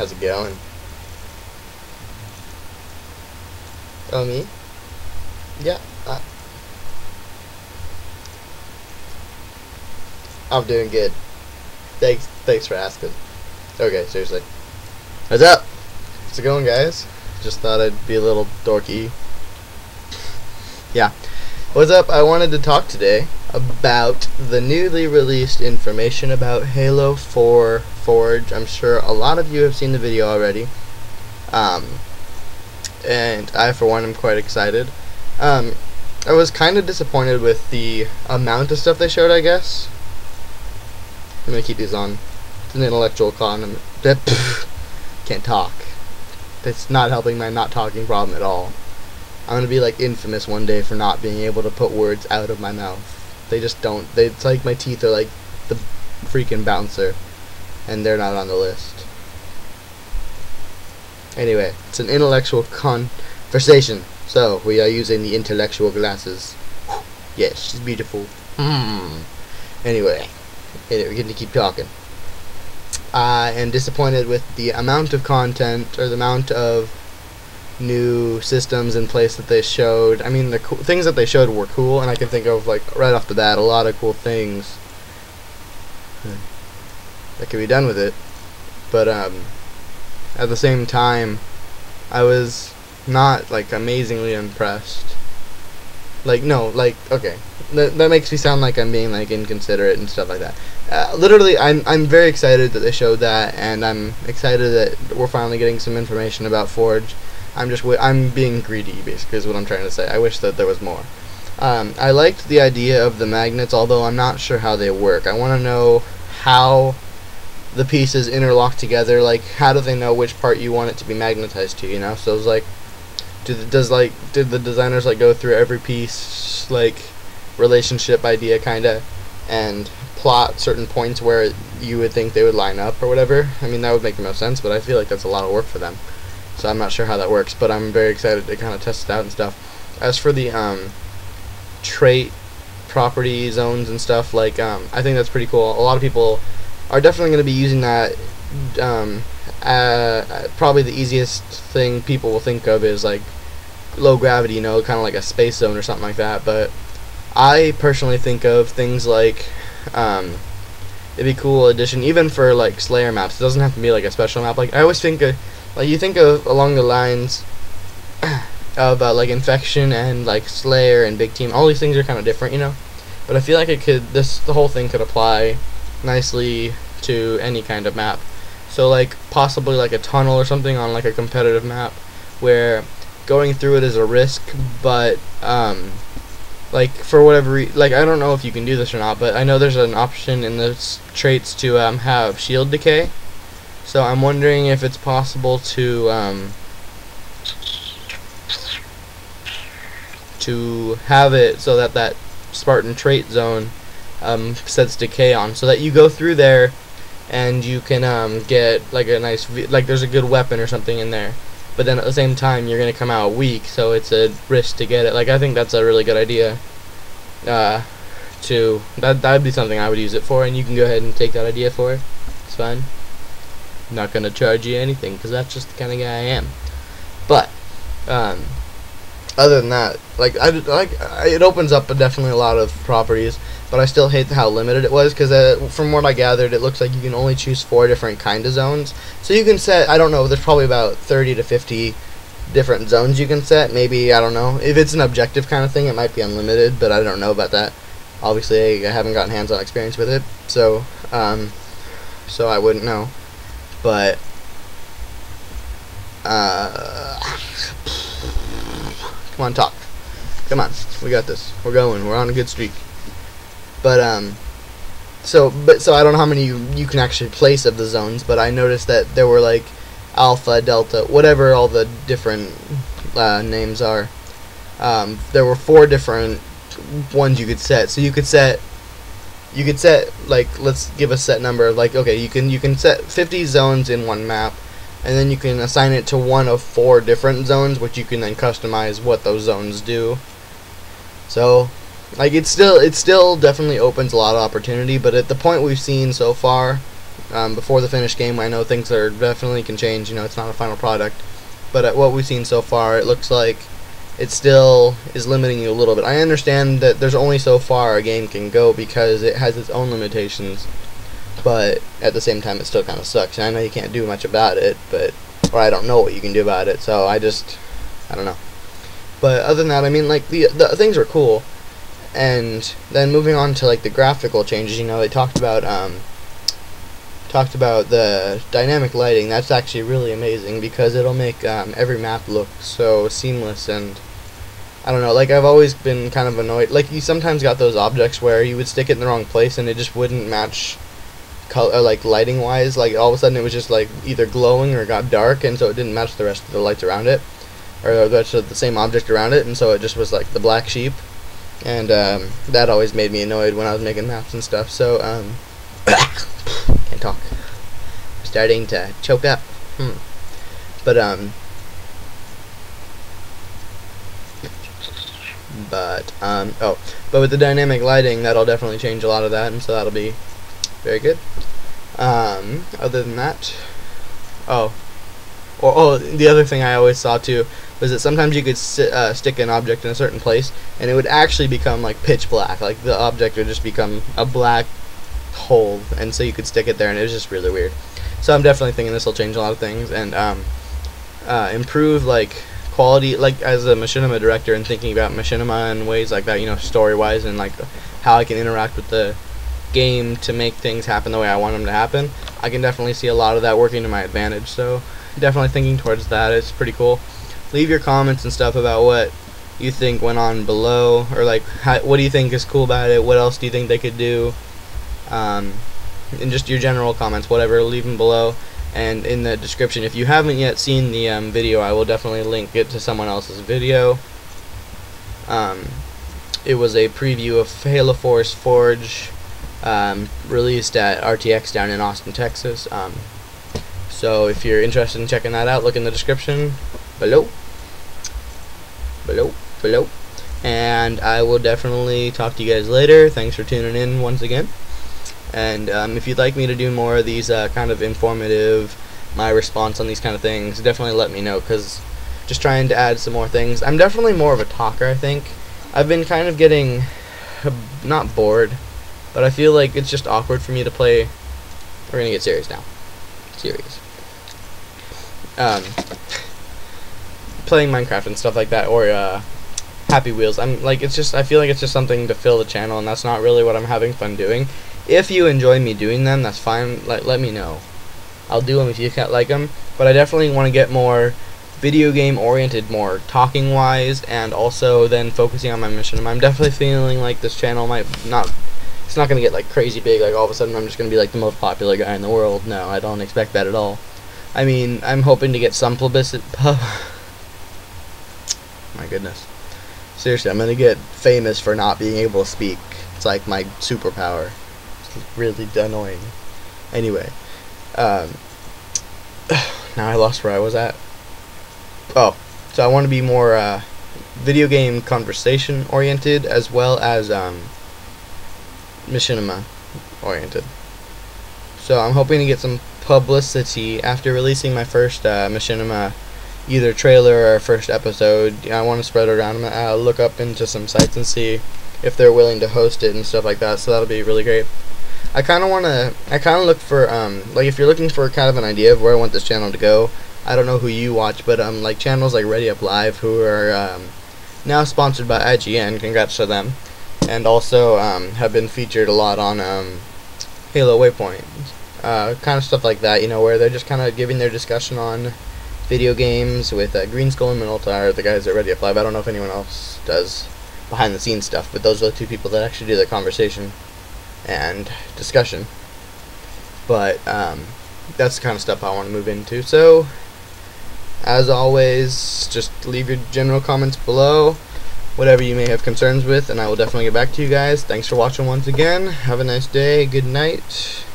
How's it going? Oh, me? Yeah. I'm doing good. Thanks for asking. Okay, seriously. What's up? How's it going, guys? Just thought I'd be a little dorky. Yeah. What's up? I wanted to talk today about the newly released information about Halo 4 Forge. I'm sure a lot of you have seen the video already. And I, for one, am quite excited. I was kind of disappointed with the amount of stuff they showed, I guess. I'm going to keep these on. It's an intellectual con. Can't talk. It's not helping my not talking problem at all. I'm going to be like infamous one day for not being able to put words out of my mouth. They just don't. It's like my teeth are like the freaking bouncer. And they're not on the list. Anyway, it's an intellectual conversation. So, we are using the intellectual glasses. Yes, she's beautiful. Anyway, we're going to keep talking. I am disappointed with the amount of content, or the amount of new systems in place that they showed. I mean, the things that they showed were cool, and I can think of, like, right off the bat, a lot of cool things that could be done with it. But, at the same time, I was not, like, amazingly impressed. Like, no, like, okay, that makes me sound like I'm being, like, inconsiderate and stuff like that. Literally, I'm very excited that they showed that, and I'm excited that we're finally getting some information about Forge. I'm being greedy, basically, is what I'm trying to say. I wish that there was more. I liked the idea of the magnets, although I'm not sure how they work. I want to know how the pieces interlock together. Like, how do they know which part you want it to be magnetized to, you know? So it's like, did the designers, like, go through every piece, like, relationship idea, kinda, and plot certain points where you would think they would line up or whatever? I mean, that would make the most sense, but I feel like that's a lot of work for them. So I'm not sure how that works, but I'm very excited to kind of test it out and stuff. As for the trait property zones and stuff, like, I think that's pretty cool. A lot of people are definitely going to be using that. Probably the easiest thing people will think of is, like, low gravity, you know, kind of like a space zone or something like that. But I personally think of things like, it'd be a cool addition, even for, like, Slayer maps. It doesn't have to be, like, a special map. Like, I always think of, like, you think of along the lines of, like, Infection and, like, Slayer and Big Team. All these things are kind of different, you know? But I feel like the whole thing could apply nicely to any kind of map. So, like, possibly, like, a tunnel or something on, like, a competitive map where going through it is a risk, but, like, for whatever like, I don't know if you can do this or not, but I know there's an option in the traits to have shield decay. So I'm wondering if it's possible to have it so that that Spartan trait zone sets decay on, so that you go through there and you can get, like, a nice like, there's a good weapon or something in there, but then at the same time you're gonna come out weak, so it's a risk to get it. Like, I think that's a really good idea. That'd be something I would use it for, and you can go ahead and take that idea for it. It's fine. I'm not gonna charge you anything, because that's just the kind of guy I am. But other than that, like, it opens up definitely a lot of properties, but I still hate how limited it was, because from what I gathered, it looks like you can only choose 4 different kind of zones. So you can set, I don't know, there's probably about 30 to 50 different zones you can set. Maybe, I don't know, if it's an objective kind of thing, it might be unlimited, but I don't know about that. Obviously, I haven't gotten hands-on experience with it, so I wouldn't know. But come on, talk. Come on, we got this. We're going. We're on a good streak. But so I don't know how many you can actually place of the zones, but I noticed that there were, like, Alpha, Delta, whatever all the different names are. There were 4 different ones you could set. So you could set, like, let's give a set number. Like, okay, you can set 50 zones in one map, and then you can assign it to one of 4 different zones, which you can then customize what those zones do. So, like, it still definitely opens a lot of opportunity, but at the point we've seen so far, before the finished game. I know things are definitely can change. You know, it's not a final product, but at what we've seen so far, it looks like it still is limiting you a little bit. I understand that there's only so far a game can go because it has its own limitations, but at the same time it still kind of sucks. And I know you can't do much about it, or I don't know what you can do about it, so I don't know. But other than that, I mean, like, the things are cool. And then moving on to like the graphical changes, you know, they talked about the dynamic lighting. That's actually really amazing because it'll make every map look so seamless. And I don't know, like, I've always been kind of annoyed. Like, you sometimes got those objects where you would stick it in the wrong place and it just wouldn't match color, like lighting wise. Like, all of a sudden it was just like either glowing or got dark, and so it didn't match the rest of the lights around it, or the rest of the same object around it, and so it just was like the black sheep. And that always made me annoyed when I was making maps and stuff. So can't talk. I'm starting to choke up. But with the dynamic lighting, that'll definitely change a lot of that, and so that'll be very good. Other than that, the other thing I always saw too was that sometimes you could stick an object in a certain place and it would actually become like pitch black. Like, the object would just become a black hole, and so you could stick it there, and it was just really weird. So I'm definitely thinking this will change a lot of things and improve like quality, like as a machinima director, and thinking about machinima and ways like that, you know, story wise, and like how I can interact with the game to make things happen the way I want them to happen. I can definitely see a lot of that working to my advantage, so definitely thinking towards that. It's pretty cool. Leave your comments and stuff about what you think went on below, or like what do you think is cool about it, what else do you think they could do, and just your general comments, whatever, leave them below. And in the description, if you haven't yet seen the video, I will definitely link it to someone else's video. It was a preview of Halo Force Forge, released at RTX down in Austin, Texas. So if you're interested in checking that out, look in the description below. And I will definitely talk to you guys later. Thanks for tuning in once again. And if you'd like me to do more of these kind of informative, my response on these kind of things, definitely let me know, because just trying to add some more things. I'm definitely more of a talker, I think. I've been kind of getting, not bored, but I feel like it's just awkward for me to play. We're gonna get serious now. Serious. Playing Minecraft and stuff like that, or Happy Wheels. I feel like it's just something to fill the channel, and that's not really what I'm having fun doing. If you enjoy me doing them, that's fine. Let me know. I'll do them if you can't like them, but I definitely want to get more video game oriented, more talking wise, and also then focusing on my mission. I'm definitely feeling like this channel might not, it's not going to get like crazy big, like all of a sudden I'm just going to be like the most popular guy in the world. No, I don't expect that at all. I mean, I'm hoping to get some publicity. My goodness. Seriously, I'm going to get famous for not being able to speak. It's like my superpower. It's really annoying. Anyway. Now I lost where I was at. Oh, so I want to be more video game conversation oriented, as well as machinima oriented. So I'm hoping to get some publicity after releasing my first machinima, either trailer or first episode. I want to spread it around. I'll look up into some sites and see if they're willing to host it and stuff like that, so that'll be really great. I kind of look for, like, if you're looking for kind of an idea of where I want this channel to go, I don't know who you watch, but like channels like Ready Up Live, who are now sponsored by IGN, congrats to them, and also have been featured a lot on Halo Waypoint, kind of stuff like that, you know, where they're just kind of giving their discussion on video games with Green Skull and Minolta, the guys at Ready Up Live. I don't know if anyone else does behind the scenes stuff, but those are the two people that actually do the conversation and discussion. But that's the kind of stuff I want to move into. So as always, just leave your general comments below, whatever you may have concerns with, and I will definitely get back to you guys. Thanks for watching once again. Have a nice day. Good night.